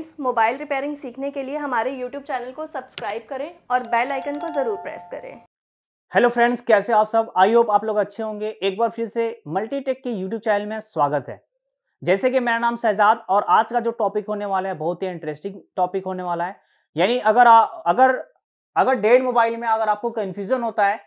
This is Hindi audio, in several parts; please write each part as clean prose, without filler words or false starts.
फ्रेंड्स, मोबाइल रिपेयरिंग सीखने के लिए हमारे YouTube चैनल को सब्सक्राइब करें और बेल आइकन को ज़रूर प्रेस करें। हेलो फ्रेंड्स, कैसे आप सब? आई होप आप लोग अच्छे होंगे। एक बार फिर से मल्टीटेक के यूट्यूब चैनल में स्वागत है। जैसे कि मेरा नाम शहजाद और आज का जो टॉपिक होने वाला है बहुत ही इंटरेस्टिंग टॉपिक होने वाला है। यानी अगर डेड मोबाइल में अगर आपको कंफ्यूजन होता है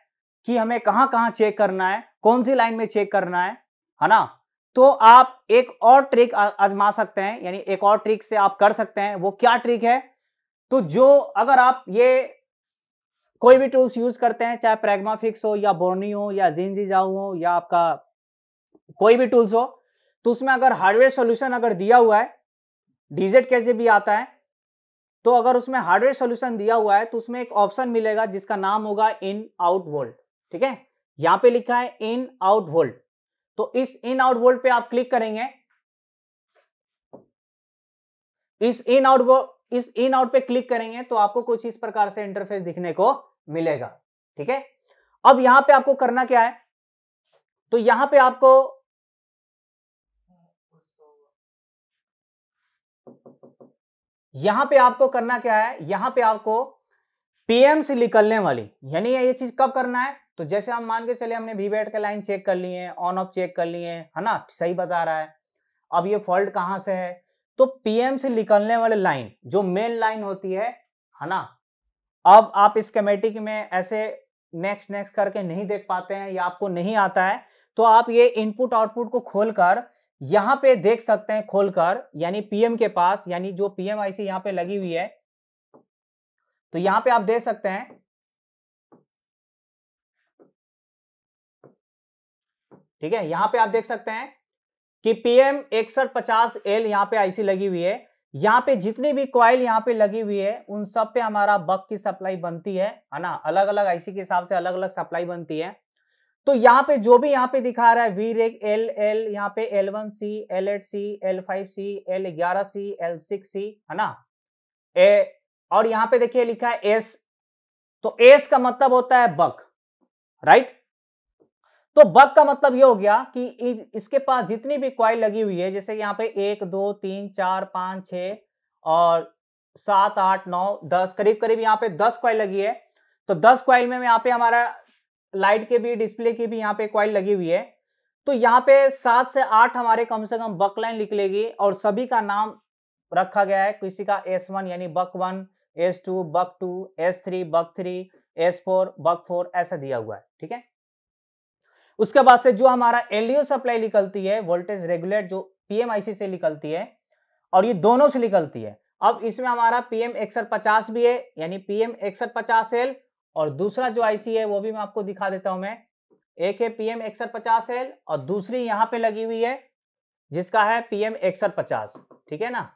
कि हमें कहाँ कहाँ चेक करना है, कौन सी लाइन में चेक करना है ना, तो आप एक और ट्रिक आजमा सकते हैं। यानी एक और ट्रिक से आप कर सकते हैं। वो क्या ट्रिक है? तो जो अगर आप ये कोई भी टूल्स यूज करते हैं, चाहे प्रैग्मा फिक्स हो या बोर्नी हो या जिनजीजाओ हो या आपका कोई भी टूल्स हो, तो उसमें अगर हार्डवेयर सॉल्यूशन अगर दिया हुआ है, डीजेड कैसे भी आता है, तो अगर उसमें हार्डवेयर सॉल्यूशन दिया हुआ है तो उसमें एक ऑप्शन मिलेगा जिसका नाम होगा इन आउट वोल्ट। ठीक है, यहां पे लिखा है इन आउट वोल्ट। तो इस इन आउट वोल्ट पे आप क्लिक करेंगे। इस इन आउट पे क्लिक करेंगे तो आपको कुछ इस प्रकार से इंटरफेस दिखने को मिलेगा। ठीक है, अब यहां पे आपको करना क्या है? तो यहां पे आपको करना क्या है? यहां पे आपको पीएम से निकलने वाली, यानी ये चीज कब करना है? तो जैसे हम मान के चले हमने वीवैट का लाइन चेक कर लिए, ऑन ऑफ चेक कर लिए, है ना, सही बता रहा है। अब ये फॉल्ट कहां से है? तो पीएम से निकलने वाली लाइन जो मेन लाइन होती है ना। अब आप स्कीमेटिक में ऐसे नेक्स्ट नेक्स्ट करके नहीं देख पाते हैं या आपको नहीं आता है, तो आप ये इनपुट आउटपुट को खोलकर यहां पे देख सकते हैं खोलकर, यानी पीएम के पास, यानी जो पीएम आईसी यहां पे लगी हुई है, तो यहां पे आप देख सकते हैं। ठीक है, यहां पे आप देख सकते हैं कि पीएम 6150L यहां पे आईसी लगी हुई है। यहाँ पे जितनी भी कॉइल यहाँ पे लगी हुई है उन सब पे हमारा बक की सप्लाई बनती है ना। अलग अलग आईसी के हिसाब से अलग अलग सप्लाई बनती है। तो यहाँ पे जो भी यहाँ पे दिखा रहा है वीरेक एल यहाँ पे L1C, L8C, L5C, L11C, L6C, है ना। और यहाँ पे देखिए लिखा है एस। तो एस का मतलब होता है बक, राइट। तो बग का मतलब ये हो गया कि इसके पास जितनी भी कॉइल लगी हुई है, जैसे यहाँ पे 1 2 3 4 5 6 और 7 8 9 10, करीब करीब यहाँ पे 10 कॉइल लगी है। तो 10 कॉइल में यहाँ पे हमारा लाइट के भी, डिस्प्ले की भी यहाँ पे कॉइल लगी हुई है। तो यहाँ पे 7 से 8 हमारे कम से कम बक लाइन निकलेगी और सभी का नाम रखा गया है। किसी का S1 यानी बक 1, S2 बक 2, S3 बक 3, S4 बक 4, ऐसा दिया हुआ है। ठीक है, उसके बाद से जो हमारा एलडीओ सप्लाई निकलती है, वोल्टेज रेगुलेट, जो पीएमआईसी से निकलती है और ये दोनों से निकलती है। अब इसमें हमारा पीएम 6150 भी है, यानी पीएम 6150L, और दूसरा जो आईसी है वो भी मैं आपको दिखा देता हूं मैं। एक है पीएम 6150L और दूसरी यहां पे लगी हुई है जिसका है पीएम 6150। ठीक है ना,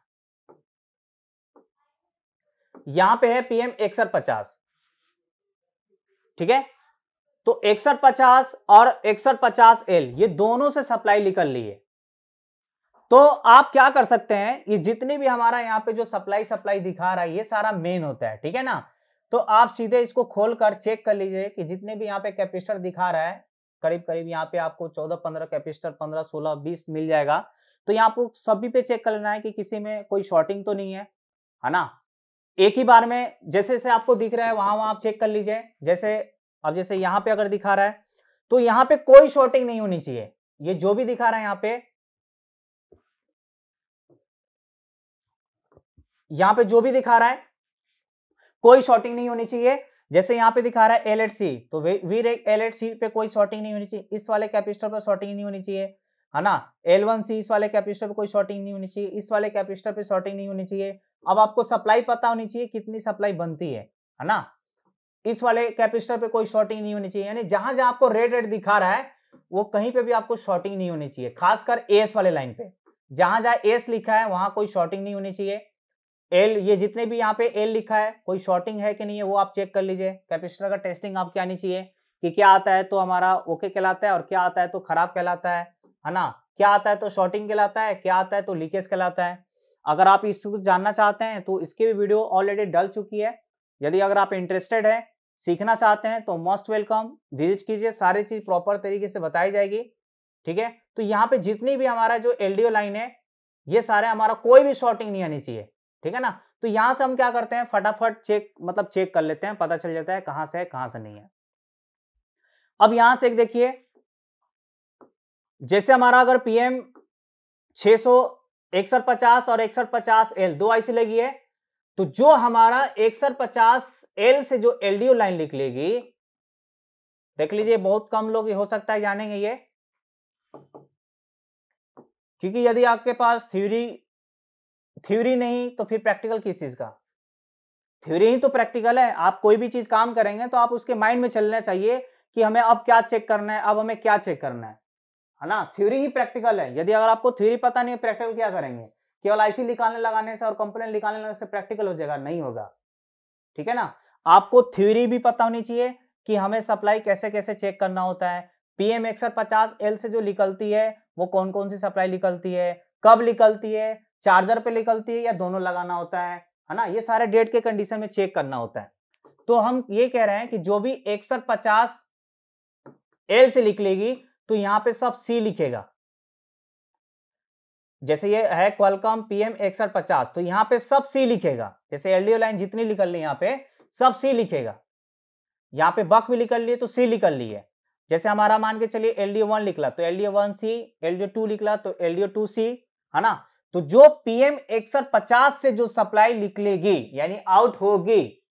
यहां पे है पीएम 6150। ठीक है, तो 6150 और 6150L ये दोनों से सप्लाई निकल रही है। तो आप क्या कर सकते हैं, ये जितने भी हमारा यहाँ पे जो सप्लाई दिखा रहा है ये सारा मेन होता है। ठीक है ना, तो आप सीधे इसको खोलकर चेक कर लीजिए कि जितने भी यहाँ पे कैपेसिटर दिखा रहा है, करीब करीब यहाँ पे आपको 14-15 कैपेसिटर, 15-16-20 मिल जाएगा। तो यहाँ आपको सभी पे चेक कर लेना है कि किसी में कोई शॉर्टिंग तो नहीं है ना। एक ही बार में जैसे जैसे आपको दिख रहा है वहां आप चेक कर लीजिए। जैसे यहां पे अगर दिखा रहा है तो यहां पे कोई शॉर्टिंग नहीं होनी चाहिए। ये जो भी दिखा रहा है यहां पे जो भी दिखा रहा है कोई शॉर्टिंग नहीं होनी चाहिए। जैसे यहां पे दिखा रहा है L8C, तो L8C पे कोई शॉर्टिंग नहीं होनी चाहिए। इस वाले कैपेसिटर पर शॉर्टिंग नहीं होनी चाहिए, है ना। L1C इस वाले कैपेसिटर पे कोई शॉर्टिंग नहीं होनी चाहिए, इस वाले कैपेसिटर पे शॉर्टिंग नहीं होनी चाहिए। अब आपको सप्लाई पता होनी चाहिए कितनी सप्लाई बनती है ना। इस वाले कैपेसिटर पे कोई शॉर्टिंग नहीं होनी चाहिए, यानी जहां जहां आपको रेड दिखा रहा है वो कहीं पे भी आपको शॉर्टिंग नहीं होनी चाहिए। खासकर एस वाले लाइन पे जहां जहां एस लिखा है वहां कोई शॉर्टिंग नहीं होनी चाहिए। एल, ये जितने भी यहाँ पे एल लिखा है कोई शॉर्टिंग है कि नहीं है वो आप चेक कर लीजिए। कैपेसिटर का टेस्टिंग आपकी आनी चाहिए कि क्या आता है तो हमारा ओके कहलाता है और क्या आता है तो खराब कहलाता है ना। क्या आता है तो शॉर्टिंग कहलाता है, क्या आता है तो लीकेज कहलाता है। अगर आप इसको जानना चाहते हैं तो इसकी भी वीडियो ऑलरेडी डल चुकी है। यदि अगर आप इंटरेस्टेड है, सीखना चाहते हैं तो मोस्ट वेलकम, विजिट कीजिए। सारी चीज प्रॉपर तरीके से बताई जाएगी। ठीक है, तो यहाँ पे जितनी भी हमारा जो एलडीओ लाइन है ये सारे हमारा कोई भी शॉर्टिंग नहीं आनी चाहिए। ठीक है ना। तो यहां से हम क्या करते हैं, फटाफट चेक कर लेते हैं, पता चल जाता है कहां से है कहां से नहीं है। अब यहां से एक देखिए, जैसे हमारा अगर पीएम 6150 और 6150L दो आईसी लगी है, तो जो हमारा 6150L से जो एलडीओ लाइन निकलेगी, देख लीजिए बहुत कम लोग हो सकता है जानेंगे ये, क्योंकि यदि आपके पास थ्योरी नहीं तो फिर प्रैक्टिकल किस चीज का, थ्योरी ही तो प्रैक्टिकल है। आप कोई भी चीज काम करेंगे तो आप उसके माइंड में चलना चाहिए कि हमें अब क्या चेक करना है, अब हमें क्या चेक करना है ना। थ्योरी ही प्रैक्टिकल है। यदि अगर आपको थ्योरी पता नहीं है, प्रैक्टिकल क्या करेंगे, केवल आईसी निकालने लगाने से और कंपोनेंट निकालने लगाने से प्रैक्टिकल हो जाएगा, नहीं होगा, ठीक है ना। आपको थ्योरी भी पता होनी चाहिए कि हमें सप्लाई कैसे कैसे चेक करना होता है। पीएम 150L से जो निकलती है वो कौन कौन सी सप्लाई निकलती है, कब निकलती है, चार्जर पे निकलती है या दोनों लगाना होता है ना, ये सारे डेट के कंडीशन में चेक करना होता है। तो हम ये कह रहे हैं कि जो भी 6150L से निकलेगी तो यहां पे सब सी लिखेगा। जैसे ये है क्वालकॉम पीएम 6150, तो यहां पे सब सी लिखेगा। जैसे एलडीओ लाइन जितनी निकल रही है यहां पे सब सी लिखेगा। यहां पे बक भी निकल ली है तो सी निकल ली है। जैसे हमारा मान के चलिए LDO1 निकला तो LDO1 सी, LDO2 निकला तो LDO2 सी, है ना। तो जो पीएम 6150 से जो सप्लाई निकलेगी यानी आउट होगी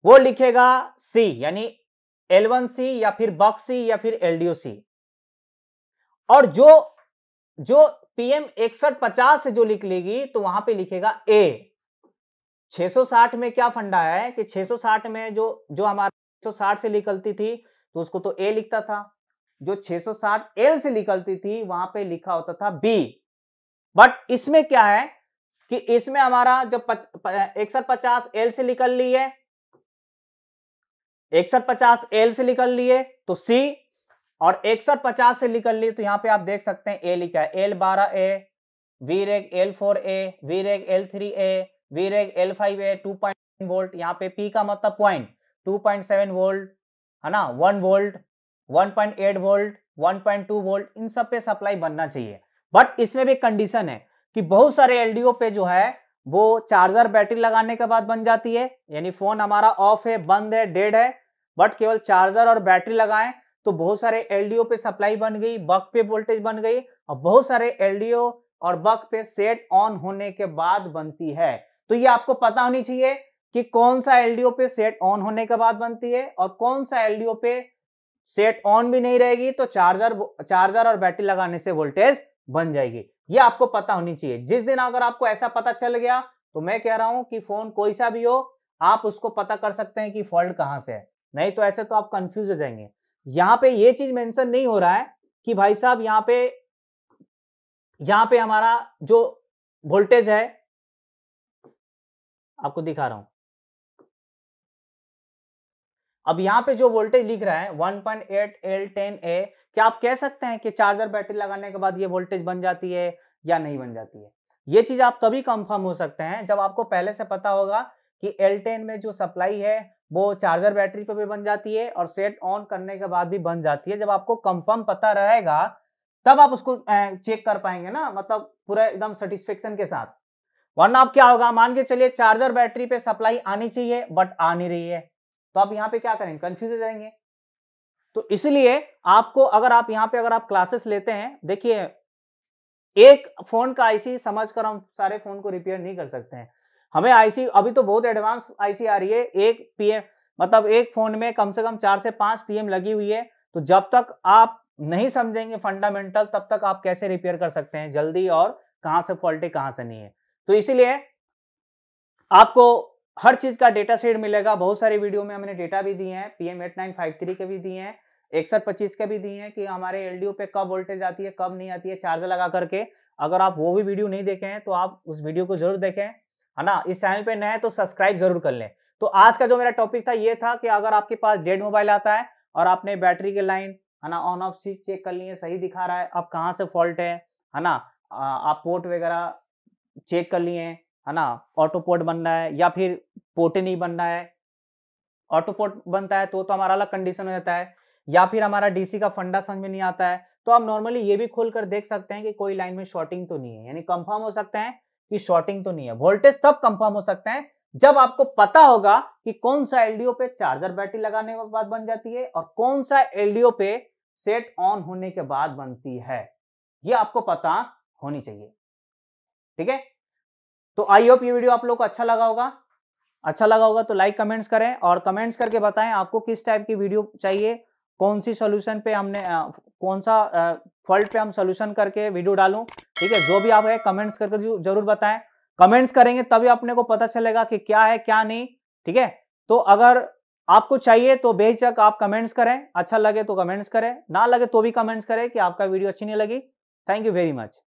वो लिखेगा सी, यानी L1C या फिर बक सी या फिर LDO सी। और जो पीएम 6150 से जो निकलेगी तो वहां पे लिखेगा ए। 660 में क्या फंडा है कि 660 में जो हमारा 660 से निकलती थी तो उसको तो ए लिखता था, जो 660L से निकलती थी वहां पे लिखा होता था बी। बट इसमें क्या है कि इसमें हमारा जब 6150L से निकल ली है, 6150L से निकल लिए तो सी, और 6150 से निकल ली तो यहां पे आप देख सकते हैं ए लिखा है, L12A, VREG L4A, VREG L3A, VREG L5A, 2.9 volt. यहाँ पे P का मतलब पॉइंट, 2.7 वोल्ट, है ना, 1 वोल्ट, 1.8 वोल्ट, 1.2 वोल्ट, इन सब पे सप्लाई बनना चाहिए। बट इसमें भी कंडीशन है कि बहुत सारे एलडीओ पे जो है वो चार्जर बैटरी लगाने के बाद बन जाती है, यानी फोन हमारा ऑफ है, बंद है, डेड है, बट केवल चार्जर और बैटरी लगाएं तो बहुत सारे एलडीओ पे सप्लाई बन गई, बक पे वोल्टेज बन गई, और बहुत सारे एलडीओ और बक पे सेट ऑन होने के बाद बनती है। तो ये आपको पता होनी चाहिए कि कौन सा एलडीओ पे सेट ऑन होने के बाद बनती है और कौन सा एलडीओ पे सेट ऑन भी नहीं रहेगी तो चार्जर और बैटरी लगाने से वोल्टेज बन जाएगी। ये आपको पता होनी चाहिए। जिस दिन अगर आपको ऐसा पता चल गया तो मैं कह रहा हूं कि फोन कोई सा भी हो आप उसको पता कर सकते हैं कि फॉल्ट कहां से है, नहीं तो ऐसे तो आप कंफ्यूज हो जाएंगे। यहां पे ये चीज मेंशन नहीं हो रहा है कि भाई साहब यहां पे हमारा जो वोल्टेज है, आपको दिखा रहा हूं, अब यहां पे जो वोल्टेज लिख रहा है 1.8 L10A, क्या आप कह सकते हैं कि चार्जर बैटरी लगाने के बाद ये वोल्टेज बन जाती है या नहीं बन जाती है? ये चीज आप तभी कंफर्म हो सकते हैं जब आपको पहले से पता होगा कि L10 में जो सप्लाई है वो चार्जर बैटरी पे भी बन जाती है और सेट ऑन करने के बाद भी बन जाती है। जब आपको कंफर्म पता रहेगा तब आप उसको चेक कर पाएंगे ना, मतलब पूरा एकदम सेटिस्फेक्शन के साथ। वरना आप क्या होगा, मान के चलिए चार्जर बैटरी पे सप्लाई आनी चाहिए बट आ नहीं रही है, तो आप यहाँ पे क्या करेंगे, कंफ्यूज हो जाएंगे। तो इसलिए आपको अगर आप क्लासेस लेते हैं, देखिए एक फोन का आईसी समझकर हम सारे फोन को रिपेयर नहीं कर सकते हैं। हमें आईसी अभी तो बहुत एडवांस आईसी आ रही है, एक पीएम मतलब एक फोन में कम से कम 4 से 5 पीएम लगी हुई है। तो जब तक आप नहीं समझेंगे फंडामेंटल तब तक आप कैसे रिपेयर कर सकते हैं जल्दी, और कहां से फॉल्ट है कहां से नहीं है। तो इसीलिए आपको हर चीज का डेटा सेट मिलेगा। बहुत सारी वीडियो में हमने डेटा भी दिए हैं, PM8953 के भी दिए हैं, 6125 के भी दिए हैं कि हमारे एलडीओ पे कब वोल्टेज आती है कब नहीं आती है चार्जर लगा करके। अगर आप वो भी वीडियो नहीं देखे हैं तो आप उस वीडियो को जरूर देखें, है ना। इस चैनल पे नए हैं तो सब्सक्राइब जरूर कर लें। तो आज का जो मेरा टॉपिक था ये था कि अगर आपके पास डेड मोबाइल आता है और आपने बैटरी के लाइन, है ना, ऑन ऑफ स्विच चेक कर ली है, सही दिखा रहा है, अब कहाँ से फॉल्ट है ना, आप पोर्ट वगैरह चेक कर लिए है ना, ऑटो पोर्ट बन रहा है या फिर पोर्ट नहीं बन रहा है। ऑटो पोर्ट बनता है तो हमारा अलग कंडीशन हो जाता है, या फिर हमारा डीसी का फंडा समझ में नहीं आता है, तो आप नॉर्मली ये भी खोल कर देख सकते हैं कि कोई लाइन में शॉर्टिंग तो नहीं है, यानी कंफर्म हो सकते हैं कि शॉर्टिंग तो नहीं है। वोल्टेज तब कंफर्म हो सकते हैं जब आपको पता होगा कि कौन सा एलडीओ पे चार्जर बैटरी लगाने के बाद बन जाती है और कौन सा एलडीओ पे सेट ऑन होने के बाद बनती है। ये आपको पता होनी चाहिए, ठीक है। तो आई होप ये वीडियो आप लोग को अच्छा लगा होगा तो लाइक कमेंट्स करें और कमेंट्स करके बताएं आपको किस टाइप की वीडियो चाहिए, कौन सी सोल्यूशन पे हमने कौन सा फॉल्ट पे हम सोल्यूशन करके वीडियो डालूं, ठीक है। जो भी आप है कमेंट्स करके जरूर बताएं। कमेंट्स करेंगे तभी अपने को पता चलेगा कि क्या है क्या नहीं, ठीक है। तो अगर आपको चाहिए तो बेहिचक आप कमेंट्स करें, अच्छा लगे तो कमेंट्स करें, ना लगे तो भी कमेंट्स करें कि आपका वीडियो अच्छी नहीं लगी। Thank you very much.